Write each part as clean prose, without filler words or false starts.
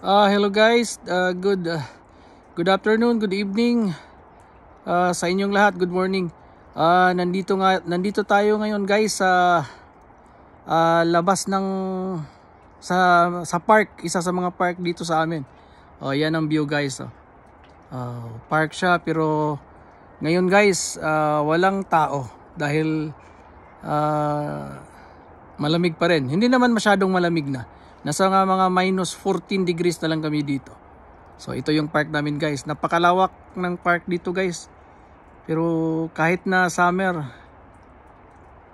Hello guys, good afternoon, good evening sa inyong lahat. Good morning. Nandito tayo ngayon guys sa labas ng sa park, isa sa mga park dito sa amin. Yan ang view guys. Park siya pero ngayon guys walang tao dahil malamig pa rin. Hindi naman masyadong malamig na. Nasa mga minus 14 degrees na lang kami dito. So ito yung park namin guys. Napakalawak ng park dito guys. Pero kahit na summer,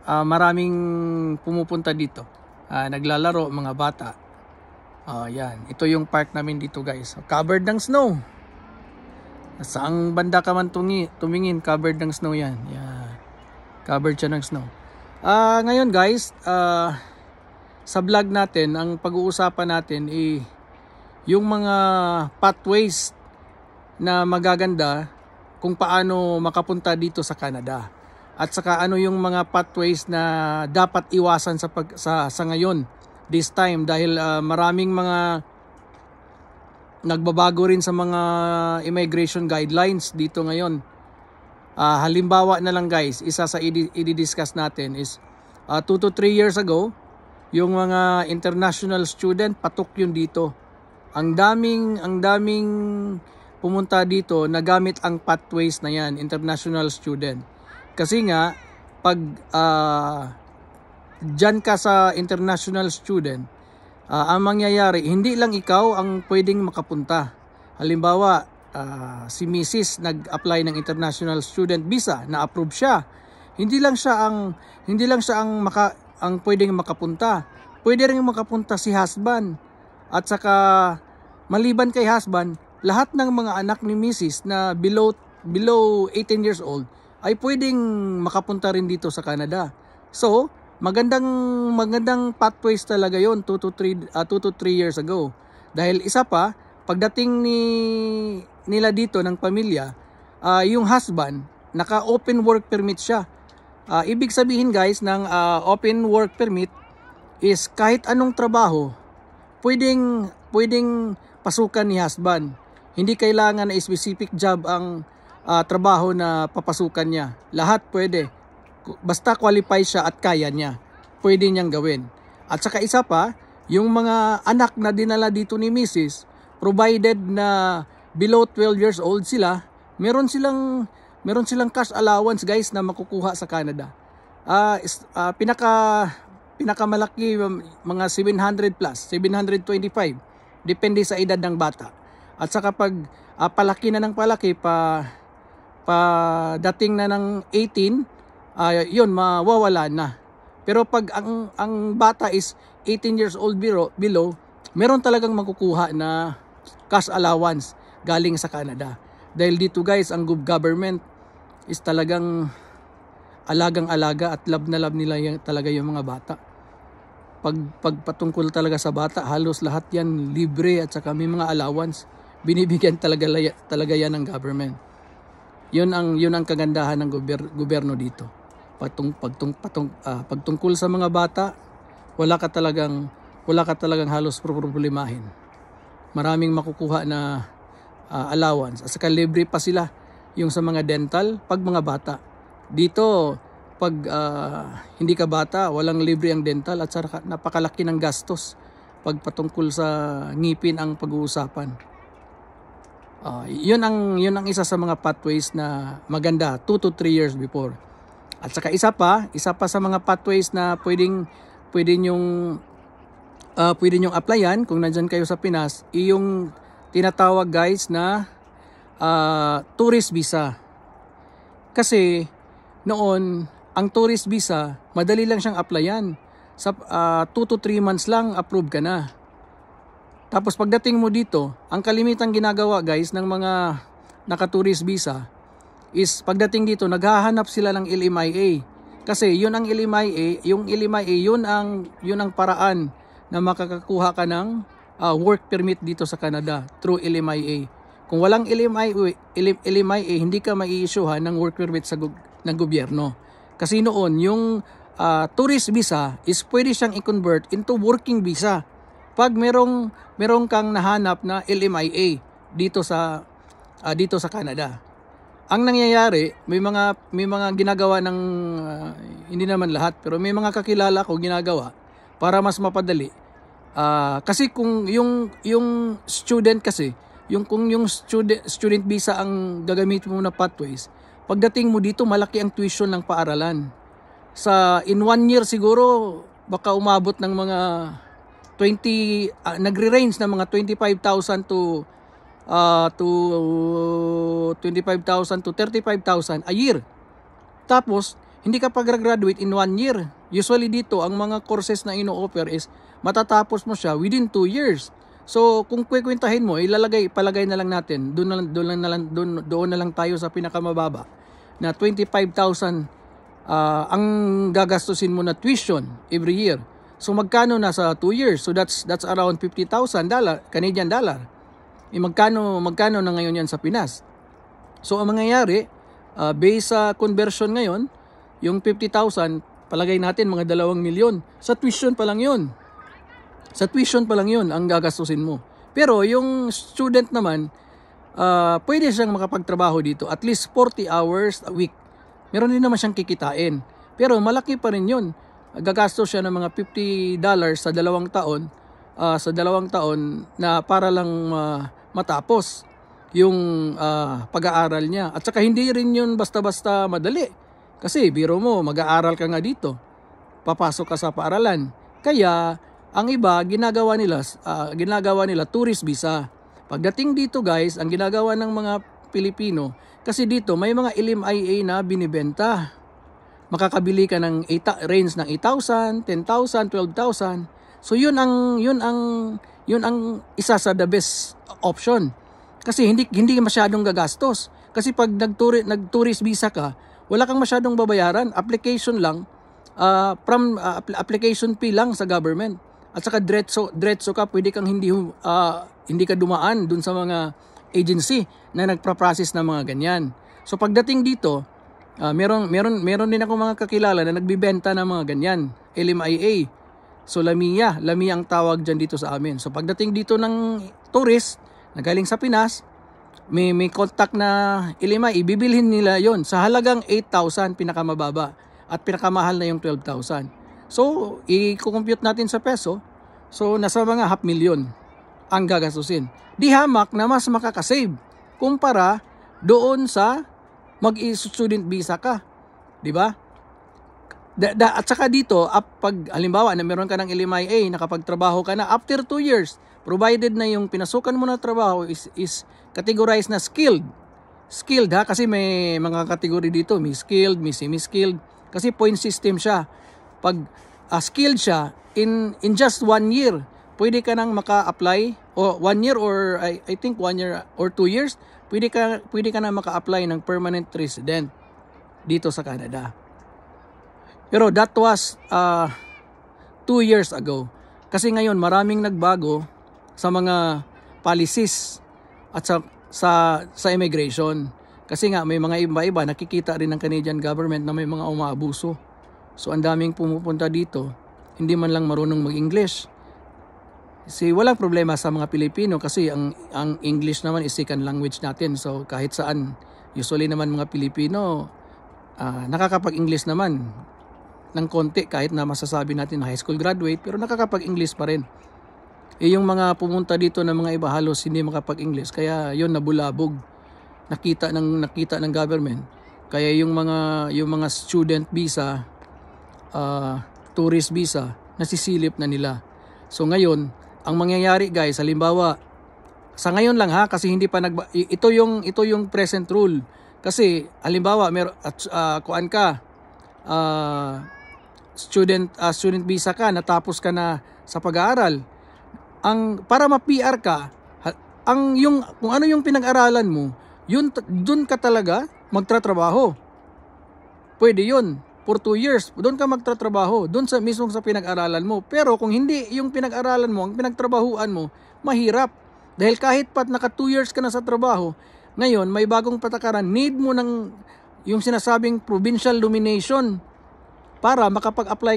maraming pumupunta dito. Naglalaro mga bata. Yan. Ito yung park namin dito guys. Covered ng snow. Saang banda ka man tumingin, covered ng snow yan. Yan. Covered siya ng snow. Ngayon guys, sa vlog natin, ang pag-uusapan natin ay yung mga pathways na magaganda kung paano makapunta dito sa Canada. At saka ano yung mga pathways na dapat iwasan sa ngayon, this time, dahil maraming mga nagbabago rin sa mga immigration guidelines dito ngayon. Halimbawa na lang guys, isa sa i-discuss natin is 2 to 3 years ago, yung mga international student, patok yun dito. Ang daming pumunta dito na gamit ang pathways na yan, international student. Kasi nga, pag dyan ka sa international student, ang mangyayari, hindi lang ikaw ang pwedeng makapunta. Halimbawa, si Mrs. nag-apply ng international student visa, na-approve siya. Hindi lang siya ang pwedeng makapunta. Pwede rin makapunta si husband. At saka maliban kay husband, lahat ng mga anak ni Mrs. na below 18 years old ay pwedeng makapunta rin dito sa Canada. So, magandang pathways talaga yon 2 to 3 years ago. Dahil isa pa, pagdating nila dito ng pamilya, yung husband, naka-open work permit siya. Ibig sabihin guys ng open work permit is kahit anong trabaho pwedeng pasukan ni husband. Hindi kailangan na specific job ang trabaho na papasukan niya. Lahat pwede. Basta qualify siya at kaya niya, pwede niyang gawin. At saka isa pa, yung mga anak na dinala dito ni Mrs., provided na below 12 years old sila, meron silang cash allowance guys na makukuha sa Canada. Pinakamalaki mga 700 plus, 725. Depende sa edad ng bata. At saka pag palaki na ng palaki, dating na ng 18, yun, mawawala na. Pero pag ang bata is 18 years old below, meron talagang makukuha na cash allowance galing sa Canada. Dahil dito guys, ang government is talagang alagang-alaga at love na love nila talaga yung mga bata. Patungkol talaga sa bata, halos lahat yan libre at saka may mga allowance. Binibigyan talaga yan ng government. Yun ang kagandahan ng gobyerno dito. Pagtungkol sa mga bata, wala ka talagang halos problemahin. Maraming makukuha na allowance. At saka libre pa sila yung sa mga dental pag mga bata. Dito, pag hindi ka bata, walang libre ang dental at saka napakalaki ng gastos pag patungkol sa ngipin ang pag-uusapan. Yun ang isa sa mga pathways na maganda 2 to 3 years before. At saka isa pa sa mga pathways na pwede nyong applyan kung nandyan kayo sa Pinas, yung tinatawag guys na tourist visa. Kasi noon, ang tourist visa, madali lang siyang applyan. Sa 2 to 3 months lang, approve ka na. Tapos pagdating mo dito, ang kalimitang ginagawa guys ng mga naka-tourist visa is pagdating dito, naghahanap sila ng LMIA. Kasi yun ang LMIA, yung LMIA, yun ang paraan na makakakuha ka ng work permit dito sa Canada through LMIA. Kung walang LMIA, hindi ka mai-issuehan ng work permit ng gobyerno. Kasi noon, yung tourist visa is pwede siyang i-convert into working visa. pag merong kang nahanap na LMIA dito sa Canada. Ang nangyayari, may mga ginagawa ng hindi naman lahat, pero may mga kakilala ko ginagawa para mas mapadali. Kasi kung yung student kasi, kung yung student visa ang gagamitin mo na pathways, pagdating mo dito malaki ang tuition ng paaralan. In 1 year siguro baka umabot ng mga 20, nagre-range ng mga 25,000 to 25,000 to 35,000 a year. Tapos hindi ka pag-graduate in 1 year. Usually dito ang mga courses na ino-offer is matatapos mo siya within 2 years. So kung kukwentahin mo, palagay na lang natin, doon na lang tayo sa pinakamababa na 25,000 ang gagastusin mo na tuition every year. So magkano na sa 2 years? So that's around $50,000 Canadian dollar. Magkano na ngayon yan sa Pinas? So ang mangyayari, based sa conversion ngayon, yung 50,000, palagay natin mga 2 milyon. Sa tuition pa lang yun. Sa tuition pa lang yun ang gagastusin mo. Pero yung student naman, pwede siyang makapagtrabaho dito at least 40 hours a week. Meron din naman siyang kikitain. Pero malaki pa rin yun. Gagastos siya ng mga $50 sa 2 taon. Sa 2 taon na para lang matapos yung pag-aaral niya. At saka hindi rin yun basta-basta madali. Kasi biro mo, mag-aaral ka nga dito. Papasok ka sa paaralan. Kaya ang iba ginagawa nila tourist visa. Pagdating dito guys, ang ginagawa ng mga Pilipino, kasi dito may mga LMIA na binibenta. Makakabili ka ng range ng 8,000, 10,000, 12,000. So yun ang isa sa the best option. Kasi hindi masyadong gagastos. Kasi pag nag-tourist visa ka, wala kang masyadong babayaran. Application lang, application fee lang sa government. At saka diretso ka, pwede kang hindi ka dumaan dun sa mga agency na nagpa-process ng mga ganyan. So pagdating dito, meron din ako mga kakilala na nagbibenta ng mga ganyan, LMIA. So Lamia ang tawag dyan dito sa amin. So pagdating dito ng tourist na galing sa Pinas, may contact na LMIA, bibilhin nila yon sa halagang 8,000 pinakamababa at pinakamahal na yung 12,000. So i-compute natin sa peso, so nasa mga 500,000 ang gagastusin. Di hamak na mas makakasave kumpara doon sa mag-student visa ka, di ba? At saka dito, pag halimbawa na meron ka ng LMIA, nakapagtrabaho ka na after 2 years, provided na yung pinasukan mo na trabaho is categorized na skilled. Skilled ha, kasi may mga category dito, may skilled, may semi-skilled, kasi point system siya. Pag skilled siya, in just 1 year, pwede ka nang maka-apply, o 1 year or I think 1 year or 2 years, pwede ka nang maka-apply ng permanent resident dito sa Canada. Pero that was 2 years ago. Kasi ngayon maraming nagbago sa mga policies at sa immigration. Kasi nga may mga iba-iba, nakikita rin ng Canadian government na may mga umaabuso. So ang daming pumupunta dito, hindi man lang marunong mag-English. Kasi walang problema sa mga Pilipino kasi ang English naman is second language natin. So kahit saan, usually naman mga Pilipino, nakakapag-English naman ng konti kahit na masasabi natin na high school graduate, pero nakakapag-English pa rin. Yung mga pumunta dito na mga iba halos hindi makapag-English, kaya yun nabulabog. Nakita ng government. Kaya yung mga student visa, tourist visa, nasisilip na nila. So ngayon, ang mangyayari guys, halimbawa, sa ngayon lang ha, kasi hindi pa ito yung present rule. Kasi halimbawa, kuan ka, student visa ka, natapos ka na sa pag-aaral. Para ma-PR ka, kung ano yung pinag-aralan mo, dun ka talaga magtratrabaho. Pwede yun. For 2 years, doon ka magtatrabaho, doon mismo sa pinag-aralan mo. Pero kung hindi yung pinag-aralan mo, ang pinagtrabahuan mo, mahirap. Dahil kahit pat naka 2 years ka na sa trabaho, ngayon may bagong patakaran, need mo ng yung sinasabing provincial domination para makapag-apply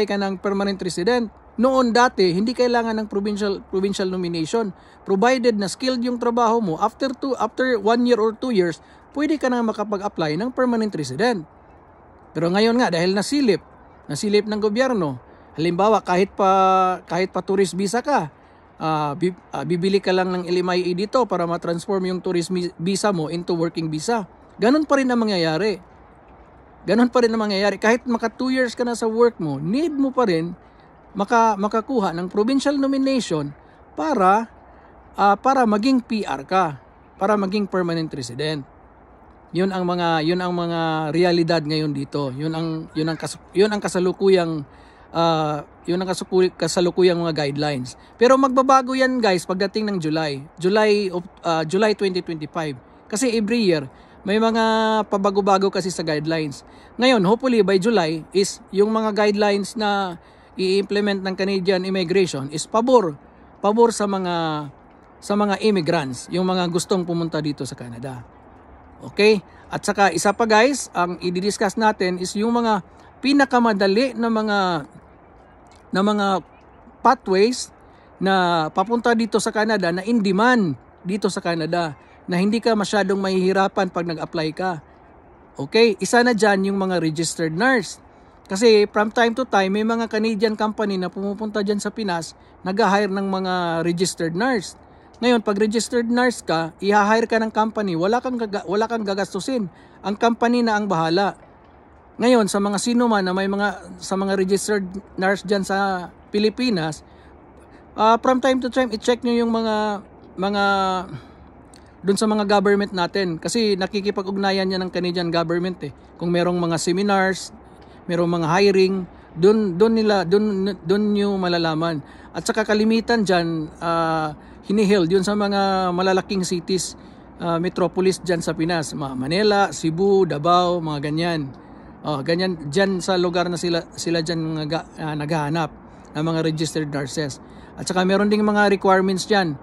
ka ng permanent resident. Noon dati, hindi kailangan ng provincial nomination. Provided na skilled yung trabaho mo, after 1 year or 2 years, pwede ka na makapag-apply ng permanent resident. Pero ngayon nga, dahil nasilip ng gobyerno, halimbawa kahit pa tourist visa ka, bibili ka lang ng LMIA dito para ma-transform yung tourist visa mo into working visa. Ganon pa rin ang mangyayari. Kahit maka 2 years ka na sa work mo, need mo pa rin makakuha ng provincial nomination para maging PR ka, para maging permanent resident. Yun ang mga realidad ngayon dito. Yun ang kasalukuyang mga guidelines. Pero magbabago yan, guys, pagdating ng July 2025. Kasi every year may mga pabago-bago kasi sa guidelines. Ngayon, hopefully by July is yung mga guidelines na i-implement ng Canadian immigration is pabor sa mga immigrants, yung mga gustong pumunta dito sa Canada. Okay? At saka isa pa, guys, ang i-discuss natin is yung mga pinakamadali na mga pathways na papunta dito sa Canada, na in demand dito sa Canada, na hindi ka masyadong mahihirapan pag nag-apply ka. Okay? Isa na dyan yung mga registered nurse. Kasi from time to time, may mga Canadian company na pumupunta dyan sa Pinas, nag-hire ng mga registered nurse. Ngayon, pag registered nurse ka, i-hire ka ng company, wala kang gagastusin. Ang company na ang bahala. Ngayon, sa mga sino man na sa mga registered nurse dyan sa Pilipinas, from time to time, i-check nyo yung mga doon sa mga government natin. Kasi nakikipag-ugnayan yan ng Canadian government eh. Kung merong mga seminars, merong mga hiring, doon nyo malalaman. At saka kalimitan dyan, hiniheld yun sa mga malalaking cities, metropolis dyan sa Pinas, Manila, Cebu, Davao, mga ganyan. Ganyan dyan sa lugar na sila dyan naghahanap ng mga registered nurses. At saka meron ding mga requirements dyan,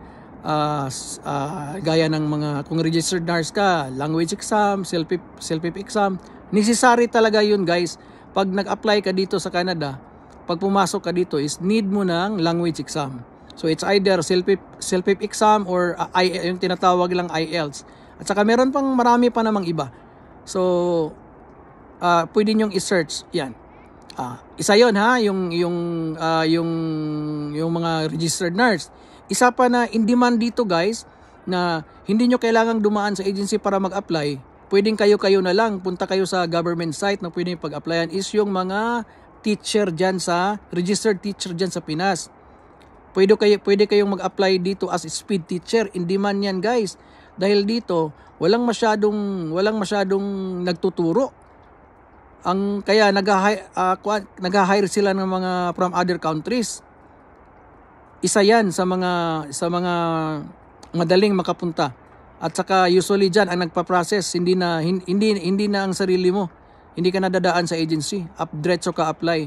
gaya ng mga, kung registered nurse ka, language exam, self-pip exam. Necessary talaga yun, guys. Pag nag-apply ka dito sa Canada, pag pumasok ka dito is need mo ng language exam. So it's either self-pip exam or yung tinatawag lang IELTS. At saka meron pang marami pa namang iba. So pwede nyong i-search yan. Isa yon ha, yung mga registered nurse. Isa pa na in demand dito, guys, na hindi nyo kailangang dumaan sa agency para mag-apply. Pwedeng kayo na lang, punta kayo sa government site na pwedeng pag-applyan, is yung mga teacher dyan registered teacher dyan sa Pinas. Pwede kayong mag-apply dito as speed teacher. In demand yan, guys. Dahil dito, walang masyadong nagtuturo. Kaya nag-hire sila ng mga from other countries. Isa yan sa mga madaling makapunta. At saka usually dyan ang nagpa-process, hindi na ang sarili mo. Hindi ka nadadaan sa agency. Diretso ka apply.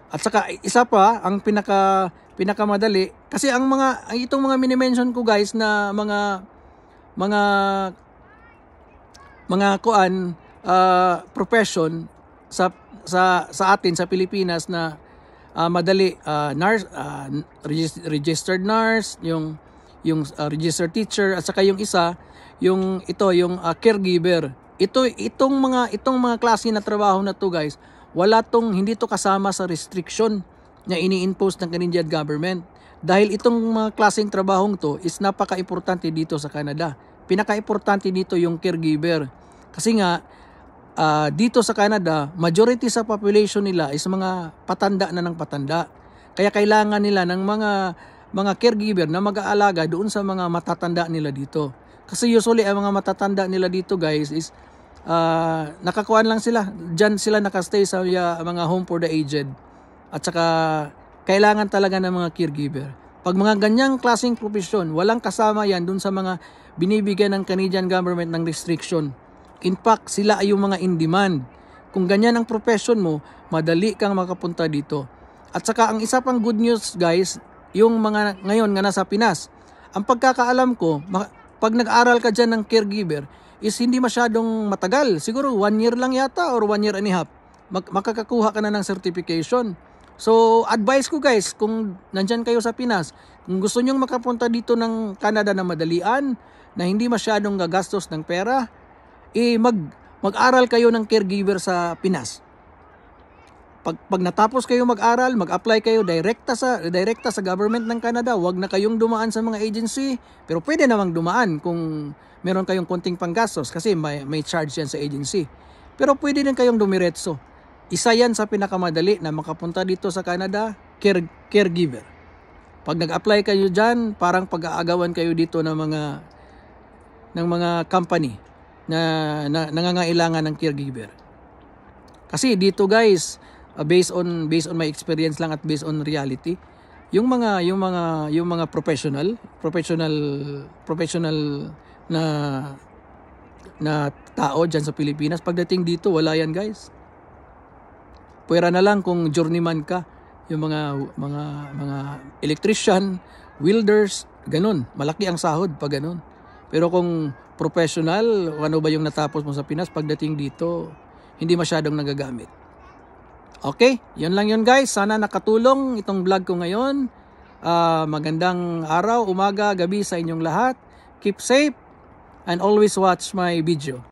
At saka isa pa, ang pinakamadali, kasi itong mga mini-mention ko, guys, na mga profession sa atin sa Pilipinas na madali, nurse, registered nurse, yung registered teacher, at saka yung isa, yung caregiver. Itong mga klase na trabaho na to, guys, hindi to kasama sa restriction na ini-impose ng Canadian government. Dahil itong mga klaseng trabahong to is napaka-importante dito sa Canada. Pinaka-importante dito yung caregiver. Kasi nga, dito sa Canada, majority sa population nila is mga patanda na ng patanda. Kaya kailangan nila ng mga caregiver na mag-aalaga doon sa mga matatanda nila dito. Kasi usually ang mga matatanda nila dito, guys, is nakakuan lang sila. Diyan sila nakastay sa mga home for the aged. At saka kailangan talaga ng mga caregiver. Pag mga ganyang klaseng profesyon, walang kasama yan doon sa mga binibigyan ng Canadian government ng restriction. In fact, sila ay yung mga in demand. Kung ganyan ang profession mo, madali kang makapunta dito. At saka ang isa pang good news, guys, yung mga ngayon nga nasa Pinas. Ang pagkakaalam ko, pag nag-aral ka dyan ng caregiver, is hindi masyadong matagal. Siguro 1 year lang yata or 1 year and a half. Makakakuha ka na ng certification. So, advice ko guys, kung nandyan kayo sa Pinas, kung gusto nyong makapunta dito ng Canada na madalian, na hindi masyadong gagastos ng pera, mag-aral kayo ng caregiver sa Pinas. Pag natapos kayo mag-aral, mag-apply kayo direkta sa government ng Canada. Huwag na kayong dumaan sa mga agency, pero pwede namang dumaan kung meron kayong konting panggastos kasi may charge yan sa agency. Pero pwede din kayong dumiretso. Isa yan sa pinakamadali na makapunta dito sa Canada, caregiver. Pag nag-apply kayo dyan, parang pag-aagawan kayo dito ng mga company na nangangailangan ng caregiver. Kasi dito guys, based on my experience lang at based on reality, yung mga professional na tao diyan sa Pilipinas, pagdating dito wala yan guys. Pwera na lang kung journeyman ka, yung mga electrician, welders, ganun. Malaki ang sahod pag ganun. Pero kung professional, ano ba yung natapos mo sa Pinas, pagdating dito, hindi masyadong nagagamit. Okay, yun lang yun guys. Sana nakatulong itong vlog ko ngayon. Magandang araw, umaga, gabi sa inyong lahat. Keep safe and always watch my video.